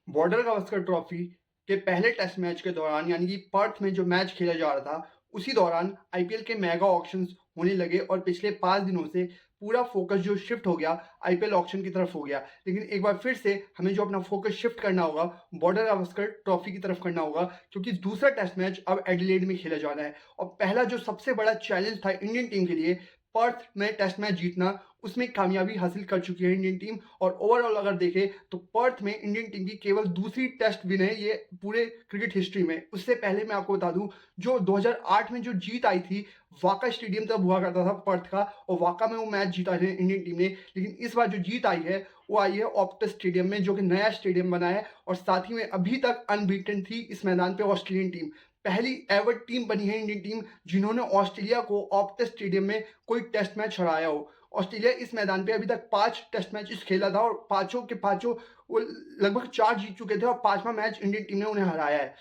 Border Gavaskar trophy के पहले test match के दौरान यानी कि पर्थ में जो मैच खेला जा रहा था, उसी दौरान आईपीएल के मेगा ऑक्शंस होने लगे और पिछले 5 दिनों से पूरा फोकस जो शिफ्ट हो गया आईपीएल ऑक्शन की तरफ हो गया। लेकिन एक बार फिर से हमें जो अपना फोकस शिफ्ट करना होगा, बॉर्डर गावस्कर ट्रॉफी की तरफ करना होगा, क्योंकि दूसरा टेस्ट मैच अब एडिलेड में खेला जाना है। और पहला जो सबसे बड़ा चैलेंज था इंडियन टीम के लिए, पर्थ में टेस्ट मैच जीतना, उसमें कामयाबी हासिल कर चुकी है इंडियन टीम। और ओवरऑल अगर देखें तो पर्थ में इंडियन टीम की केवल दूसरी टेस्ट विन है ये पूरे क्रिकेट हिस्ट्री में। उससे पहले मैं आपको बता दूं, जो 2008 में जो जीत आई थी, वाका स्टेडियम तब हुआ करता था पर्थ का, और वाका में वो मैच जीता है इंडियन टीम ने। लेकिन इस बार जो जीत आई है वो आई है ऑप्टस स्टेडियम में, जो कि नया स्टेडियम बना है। और साथ ही में अभी तक अनबीटन थी इस मैदान पे ऑस्ट्रेलियन टीम। पहली एवर टीम बनी है इंडियन टीम जिन्होंने ऑस्ट्रेलिया को ऑप्टस स्टेडियम में कोई टेस्ट मैच हराया हो। ऑस्ट्रेलिया इस मैदान पे अभी तक 5 टेस्ट मैचेस खेला था और पांचों के पांचों वो लगभग 4 जीत चुके थे और 5वां मैच इंडियन टीम ने उन्हें हराया है।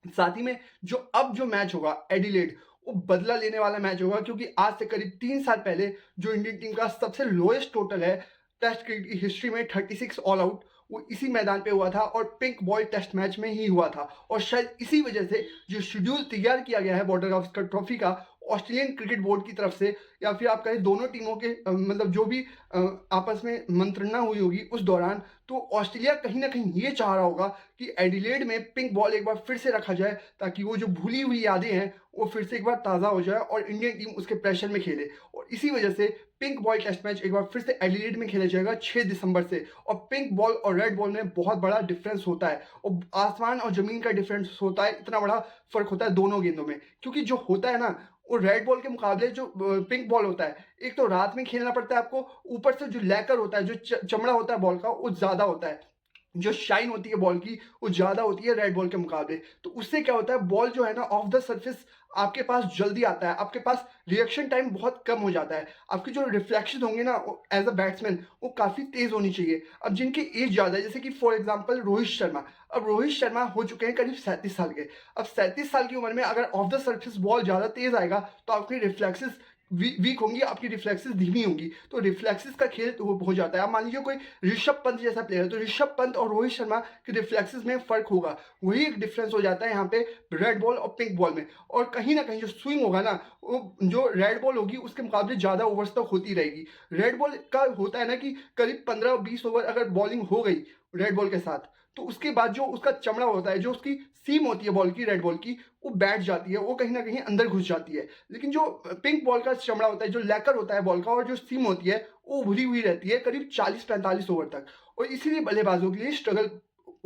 साथ ही में जो मैच होगा एडिलेड, वो बदला लेने वाला मैच होगा, क्योंकि आज से करीब 3 साल पहले जो इंडियन टीम का सबसे लोएस्ट टोटल है टेस्ट क्रिकेट की हिस्ट्री में, 36 ऑल आउट, वो इसी मैदान पे हुआ था और पिंक बॉल टेस्ट मैच में ही हुआ था। और शायद इसी वजह से जो शेड्यूल तैयार किया गया है बॉर्डर गावस्कर ट्रॉफी का ऑस्ट्रेलियन क्रिकेट बोर्ड की तरफ से, या फिर आप कहें दोनों टीमों के मतलब जो भी आपस में मंत्रणा हुई होगी उस दौरान, तो ऑस्ट्रेलिया कहीं ना कहीं ये चाह रहा होगा कि एडिलेड में पिंक बॉल एक बार फिर से रखा जाए, ताकि वो जो भूली हुई यादें हैं वो फिर से एक बार ताज़ा हो जाए और इंडियन टीम उसके प्रेशर में खेले। और इसी वजह से पिंक बॉल टेस्ट मैच एक बार फिर से एडिलेड में खेला जाएगा 6 दिसंबर से। और पिंक बॉल और रेड बॉल में बहुत बड़ा डिफरेंस होता है, और आसमान और जमीन का डिफरेंस होता है, इतना बड़ा फर्क होता है दोनों गेंदों में। क्योंकि जो होता है ना, वो रेड बॉल के मुकाबले जो पिंक बॉल होता है, एक तो रात में खेलना पड़ता है आपको, ऊपर से जो लैकर होता है, जो चमड़ा होता है बॉल का, वो ज़्यादा होता है। जो शाइन होती है बॉल की वो ज़्यादा होती है रेड बॉल के मुकाबले। तो उससे क्या होता है, बॉल जो है ना ऑफ द सरफेस आपके पास जल्दी आता है, आपके पास रिएक्शन टाइम बहुत कम हो जाता है। आपकी जो रिफ्लेक्शन होंगे ना एज अ बैट्समैन, वो काफ़ी तेज़ होनी चाहिए। अब जिनकी एज ज़्यादा है, जैसे कि फॉर एग्जाम्पल रोहित शर्मा, अब रोहित शर्मा हो चुके हैं करीब 37 साल के। अब 37 साल की उम्र में अगर ऑफ द सरफेस बॉल ज़्यादा तेज़ आएगा तो आपकी रिफ्लेक्सेस वीक होंगी, आपकी रिफ्लेक्सेस धीमी होंगी, तो रिफ्लेक्सेस का खेल हो जाता है। आप मान लीजिए कोई ऋषभ पंत जैसा प्लेयर है, तो ऋषभ पंत और रोहित शर्मा के रिफ्लेक्सेस में फर्क होगा। वही एक डिफरेंस हो जाता है यहाँ पे रेड बॉल और पिंक बॉल में। और कहीं ना कहीं जो स्विंग होगा ना, वो जो रेड बॉल होगी उसके मुकाबले ज़्यादा ओवर्स तक होती रहेगी। रेड बॉल का होता है ना कि करीब 15-20 ओवर अगर बॉलिंग हो गई रेड बॉल के साथ, तो उसके बाद जो उसका चमड़ा होता है, जो उसकी सीम होती है बॉल की, रेड बॉल की, वो बैठ जाती है, वो कहीं ना कहीं अंदर घुस जाती है। लेकिन जो पिंक बॉल का चमड़ा होता है, जो लैकर होता है बॉल का, और जो सीम होती है, वो भरी हुई रहती है करीब 40-45 ओवर तक। और इसीलिए बल्लेबाजों के लिए स्ट्रगल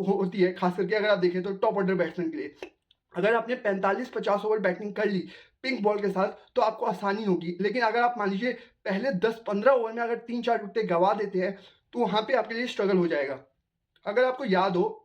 होती है, खास करके अगर आप देखें तो टॉप ऑर्डर बैट्समैन के लिए। अगर आपने 45-50 ओवर बैटिंग कर ली पिंक बॉल के साथ तो आपको आसानी होगी। लेकिन अगर आप मान लीजिए पहले 10-15 ओवर में अगर 3-4 विकेट गंवा देते हैं, तो वहां पे आपके लिए स्ट्रगल हो जाएगा। अगर आपको याद हो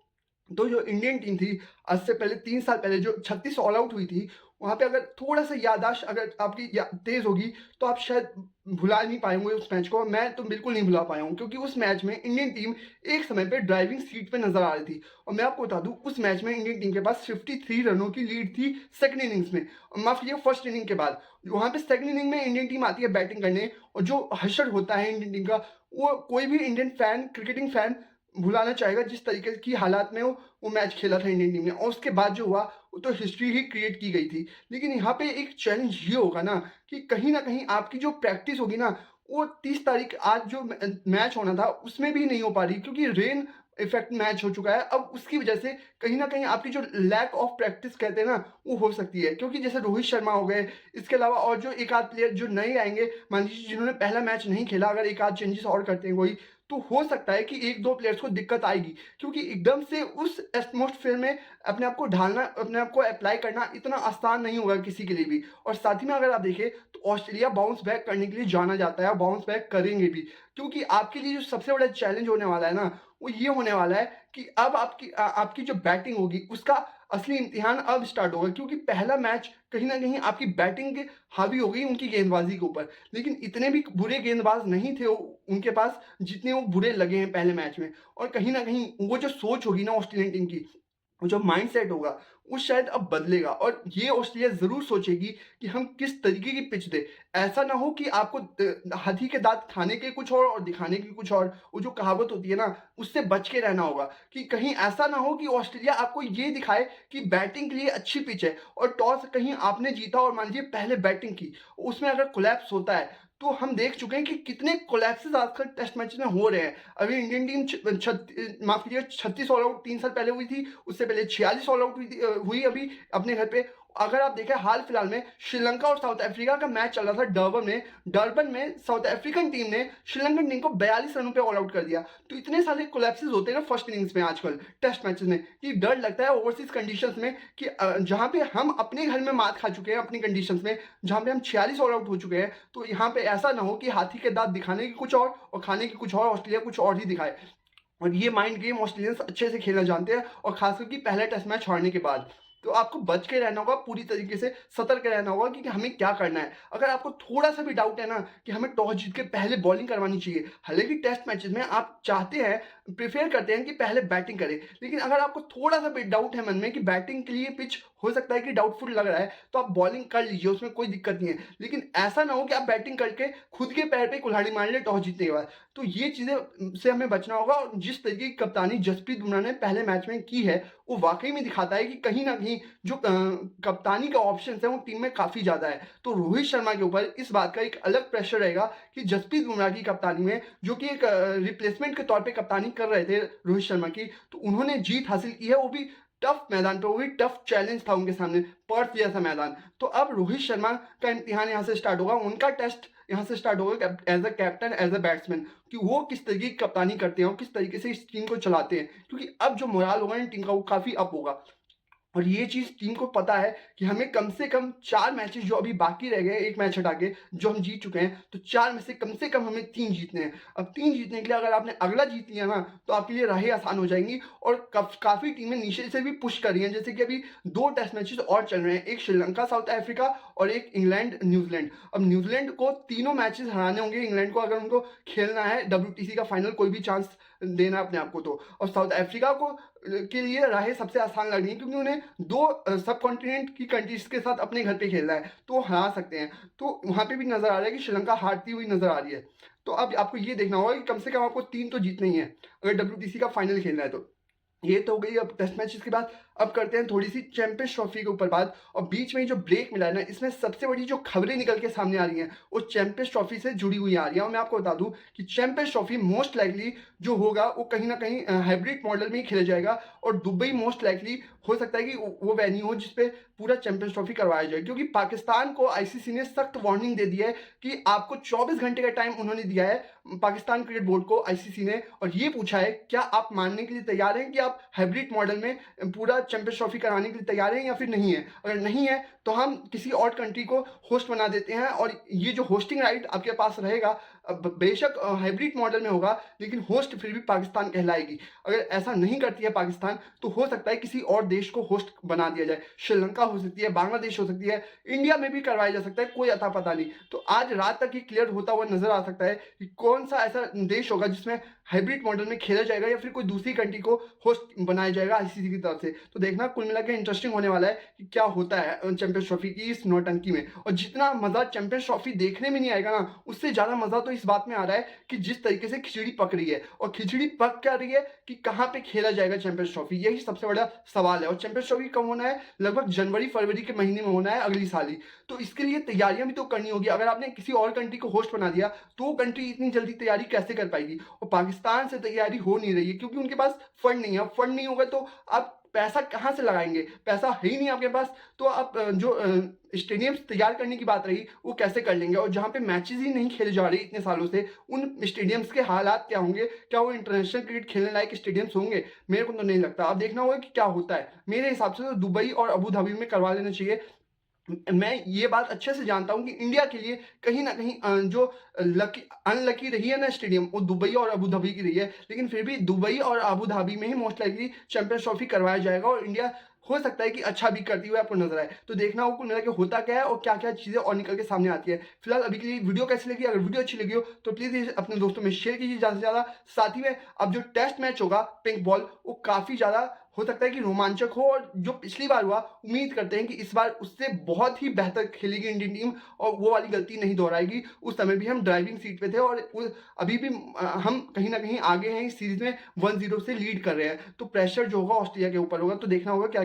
तो जो इंडियन टीम थी आज से पहले 3 साल पहले जो 36 ऑल आउट हुई थी, वहाँ पे अगर थोड़ा-सा याददाश्त अगर आपकी या तेज़ होगी तो आप शायद भुला नहीं पाए होंगे उस मैच को। मैं तो बिल्कुल नहीं भुला पाया हूँ, क्योंकि उस मैच में इंडियन टीम एक समय पे ड्राइविंग सीट पे नज़र आ रही थी। और मैं आपको बता दूँ, उस मैच में इंडियन टीम के पास 53 रनों की लीड थी सेकंड इनिंग्स में, माफ़ कीजिए फर्स्ट इनिंग के बाद। वहाँ पे सेकंड इनिंग में इंडियन टीम आती है बैटिंग करने, और जो हशर होता है इंडियन टीम का, वो कोई भी इंडियन फैन, क्रिकेटिंग फैन भुलाना चाहेगा जिस तरीके की हालात में वो मैच खेला था इंडियन टीम ने। और उसके बाद जो हुआ वो तो हिस्ट्री ही क्रिएट की गई थी। लेकिन यहाँ पे एक चैलेंज ये होगा ना कि कहीं ना कहीं आपकी जो प्रैक्टिस होगी ना, वो 30 तारीख आज जो मैच होना था उसमें भी नहीं हो पा रही, क्योंकि रेन इफेक्ट मैच हो चुका है। अब उसकी वजह से कहीं ना कहीं आपकी जो लैक ऑफ प्रैक्टिस कहते हैं ना, वो हो सकती है। क्योंकि जैसे रोहित शर्मा हो गए, इसके अलावा और जो एक आध प्लेयर जो नए आएंगे, मान लीजिए जिन्होंने पहला मैच नहीं खेला, अगर एक आध चेंजेस और करते हैं कोई, तो हो सकता है कि 1-2 प्लेयर्स को दिक्कत आएगी। क्योंकि एकदम से उस एटमॉस्फेयर में अपने आप को ढालना, अपने आप को अप्लाई करना इतना आसान नहीं होगा किसी के लिए भी। और साथ ही में अगर आप देखें तो ऑस्ट्रेलिया बाउंस बैक करने के लिए जाना जाता है, और बाउंस बैक करेंगे भी। क्योंकि आपके लिए जो सबसे बड़ा चैलेंज होने वाला है ना, वो ये होने वाला है कि अब आपकी जो बैटिंग होगी उसका असली इम्तिहान अब स्टार्ट होगा। क्योंकि पहला मैच कहीं न कहीं आपकी बैटिंग के हावी हो गई उनकी गेंदबाजी के ऊपर। लेकिन इतने भी बुरे गेंदबाज नहीं थे उनके पास जितने वो बुरे लगे हैं पहले मैच में। और कहीं न कहीं वो जो सोच होगी ना ऑस्ट्रेलियन टीम की, वो जो माइंडसेट होगा वो शायद अब बदलेगा और ये ऑस्ट्रेलिया ज़रूर सोचेगी कि हम किस तरीके की पिच दें। ऐसा ना हो कि आपको हाथी के दाँत खाने के कुछ और दिखाने के कुछ और। वो जो कहावत होती है ना, उससे बच के रहना होगा कि कहीं ऐसा ना हो कि ऑस्ट्रेलिया आपको ये दिखाए कि बैटिंग के लिए अच्छी पिच है और टॉस कहीं आपने जीता और मान लीजिए पहले बैटिंग की, उसमें अगर कोलैप्स होता है, तो हम देख चुके हैं कि कितने कोलैप्सेस आजकल टेस्ट मैचेस में हो रहे हैं। अभी इंडियन टीम माफ़ कीजिए 36 ऑल आउट 3 साल पहले हुई थी, उससे पहले 46 ऑल आउट हुई अभी अपने घर पे। अगर आप देखें हाल फिलहाल में श्रीलंका और साउथ अफ्रीका का मैच चल रहा था डरबन में साउथ अफ्रीकन टीम ने श्रीलंकन टीम को 42 रनों पे ऑल आउट कर दिया। तो इतने सारे कोलैप्सेस होते हैं ना फर्स्ट इनिंग्स में आजकल टेस्ट मैचेस में कि डर लगता है ओवरसीज कंडीशंस में कि जहां पे हम अपने घर में मात खा चुके हैं अपनी कंडीशंस में, जहां पे हम 46 ऑल आउट हो चुके हैं, तो यहाँ पे ऐसा ना हो कि हाथी के दांत दिखाने की कुछ और खाने की कुछ और, ऑस्ट्रेलिया कुछ और ही दिखाए। और ये माइंड गेम ऑस्ट्रेलियंस अच्छे से खेलना जानते हैं और खासकर कि पहला टेस्ट मैच हारने के बाद। तो आपको बच के रहना होगा, पूरी तरीके से सतर्क रहना होगा कि हमें क्या करना है। अगर आपको थोड़ा-सा भी डाउट है ना कि हमें टॉस जीत के पहले बॉलिंग करवानी चाहिए, हालाँकि टेस्ट मैचेज़ में आप चाहते हैं, प्रेफ़र करते हैं कि पहले बैटिंग करें। लेकिन अगर आपको थोड़ा-सा भी डाउट है मन में कि बैटिंग के लिए पिच हो सकता है कि डाउटफुल लग रहा है, तो आप बॉलिंग कर लीजिए, उसमें कोई दिक्कत नहीं है। लेकिन ऐसा ना हो कि आप बैटिंग करके खुद के पैर पे कुल्हाड़ी मार लें टॉस जीतने के बाद। तो ये चीज़ें से हमें बचना होगा और जिस तरीके की कप्तानी जसप्रीत बुमराह ने पहले मैच में की है, वो वाक़ई में दिखाता है कि कहीं न कहीं जो कप्तानी का ऑप्शंस है वो टीम में काफ़ी ज़्यादा है। तो रोहित शर्मा के ऊपर इस बात का एक अलग प्रेशर रहेगा कि जसप्रीत बुमराह की कप्तानी में जो कि एक रिप्लेसमेंट के तौर पे कप्तानी कर रहे थे रोहित शर्मा की, तो उन्होंने जीत हासिल की है, वो भी टफ मैदान पे, वो भी टफ चैलेंज था उनके सामने, पर्थ जैसा मैदान। तो अब रोहित शर्मा का इम्तिहान यहाँ से स्टार्ट होगा, उनका टेस्ट यहाँ से स्टार्ट होगा as a captain, as a batsman कि वो किस तरीके की कप्तानी करते हैं और किस तरीके से इस टीम को चलाते हैं। क्योंकि अब जो मोराल होगा ना टीम का वो काफ़ी अप होगा। और ये चीज़ टीम को पता है कि हमें कम से कम 4 मैचेस जो अभी बाकी रह गए हैं, 1 मैच हटा के, जो हम जीत चुके हैं, तो 4 में से कम हमें 3 जीतने हैं। अब 3 जीतने के लिए अगर आपने अगला जीत लिया ना, तो आपके लिए राहें आसान हो जाएँगी और काफ़ी टीमें नीचे से भी पुश कर रही हैं। जैसे कि अभी 2 टेस्ट मैचेस और चल रहे हैं, एक श्रीलंका, साउथ अफ्रीका और एक इंग्लैंड, न्यूज़ीलैंड। अब न्यूज़ीलैंड को तीनों मैचेस हराने होंगे, इंग्लैंड को अगर उनको खेलना है डब्ल्यूटीसी का फाइनल, कोई भी चांस देना है अपने आप को तो। और साउथ अफ्रीका को के लिए राहें सबसे आसान लग रही हैं क्योंकि उन्हें 2 सब कॉन्टिनेंट की कंट्रीज़ के साथ अपने घर पे खेलना है, तो वो हरा सकते हैं। तो वहाँ पे भी नज़र आ रहा है कि श्रीलंका हारती हुई नज़र आ रही है। तो अब आपको ये देखना होगा कि कम से कम आपको 3 तो जीतने ही हैं, अगर डब्ल्यूटीसी का फाइनल खेलना है तो। ये तो हो गई अब टेस्ट मैचेस की बात। अब करते हैं थोड़ी-सी चैंपियंस ट्रॉफी के ऊपर बात और बीच में जो ब्रेक मिला है ना, इसमें सबसे बड़ी जो खबरें निकल के सामने आ रही हैं, वो चैंपियंस ट्रॉफी से जुड़ी हुई आ रही हैं और मैं आपको बता दूँ कि चैंपियंस ट्रॉफी मोस्ट लाइकली जो होगा, वो कहीं न कहीं हाइब्रिड मॉडल में ही खेला जाएगा और दुबई मोस्ट लाइकली हो सकता है कि वो वेन्यू हो जिस पे पूरा चैंपियंस ट्रॉफी करवाया जाए। क्योंकि पाकिस्तान को आईसीसी ने सख्त वार्निंग दे दी है कि आपको 24 घंटे का टाइम उन्होंने दिया है पाकिस्तान क्रिकेट बोर्ड को, आईसीसी ने, और ये पूछा है क्या आप मानने के लिए तैयार हैं कि आप हाइब्रिड मॉडल में पूरा चैंपियंस ट्रॉफी कराने के लिए तैयार हैं या फिर नहीं है? अगर नहीं है तो हम किसी और कंट्री को होस्ट बना देते हैं और ये जो होस्टिंग राइट आपके पास रहेगा, बेशक हाइब्रिड मॉडल में होगा लेकिन होस्ट फिर भी पाकिस्तान कहलाएगी। अगर ऐसा नहीं करती है पाकिस्तान तो हो सकता है किसी और देश को होस्ट बना दिया जाए। श्रीलंका हो सकती है, बांग्लादेश हो सकती है, इंडिया में भी करवाया जा सकता है, कोई अता पता नहीं। तो आज रात तक ये क्लियर होता हुआ नजर आ सकता है कि कौन सा ऐसा देश होगा जिसमें हाइब्रिड मॉडल में खेला जाएगा या फिर कोई दूसरी कंट्री को होस्ट बनाया जाएगा आईसीसी की तरफ से। तो देखना कुल मिला के इंटरेस्टिंग होने वाला है कि क्या होता है चैंपियंस ट्रॉफी की इस नौटंकी में। और जितना मजा चैंपियंस ट्रॉफी देखने में नहीं आएगा ना, उससे ज्यादा मजा तो इस बात में आ रहा है कि जिस तरीके से खिचड़ी पक रही है, और खिचड़ी पक क्या रही है कि कहाँ पे खेला जाएगा चैंपियंस ट्रॉफी, यही सबसे बड़ा सवाल है। और चैंपियंस ट्रॉफी कब होना है? लगभग जनवरी फरवरी के महीने में होना है अगली साल ही। तो इसके लिए तैयारियां भी तो करनी होगी। अगर आपने किसी और कंट्री को होस्ट बना दिया तो वो कंट्री इतनी जल्दी तैयारी कैसे कर पाएगी? और पाकिस्तान से तैयारी हो नहीं रही है क्योंकि उनके पास फंड नहीं है। फंड नहीं होगा तो आप पैसा कहाँ से लगाएंगे? पैसा है ही नहीं आपके पास, तो आप जो स्टेडियम्स तैयार करने की बात रही वो कैसे कर लेंगे? और जहाँ पे मैचेस ही नहीं खेले जा रहे इतने सालों से, उन स्टेडियम्स के हालात क्या होंगे? क्या वो इंटरनेशनल क्रिकेट खेलने लायक स्टेडियम्स होंगे? मेरे को तो नहीं लगता। अब देखना होगा कि क्या होता है। मेरे हिसाब से तो दुबई और अबू धाबी में करवा लेना चाहिए। मैं ये बात अच्छे से जानता हूँ कि इंडिया के लिए कहीं न कहीं जो अनलकी रही है ना स्टेडियम, वो दुबई और अबू धाबी की रही है। लेकिन फिर भी दुबई और अबू धाबी में ही मोस्ट लाइकली चैंपियंस ट्रॉफी करवाया जाएगा और इंडिया हो सकता है कि अच्छा भी करती हुए आपको नजर आए। तो देखना होगा कुल मिला के होता क्या है और क्या-क्या चीज़ें और निकल के सामने आती है। फिलहाल अभी के लिए वीडियो कैसी लगी? अगर वीडियो अच्छी लगी हो तो प्लीज़ इसे अपने दोस्तों में शेयर कीजिए ज़्यादा से ज़्यादा। साथ ही में अब जो टेस्ट मैच होगा पिंक बॉल, वो काफ़ी ज़्यादा हो सकता है कि रोमांचक हो, और जो पिछली बार हुआ उम्मीद करते हैं कि इस बार उससे बहुत ही बेहतर खेलेगी इंडियन टीम और वो वाली गलती नहीं दोहराएगी। उस समय भी हम ड्राइविंग सीट पे थे और अभी भी हम कहीं ना कहीं आगे हैं, इस सीरीज में 1-0 से लीड कर रहे हैं। तो प्रेशर जो होगा ऑस्ट्रेलिया के ऊपर होगा। तो देखना होगा क्या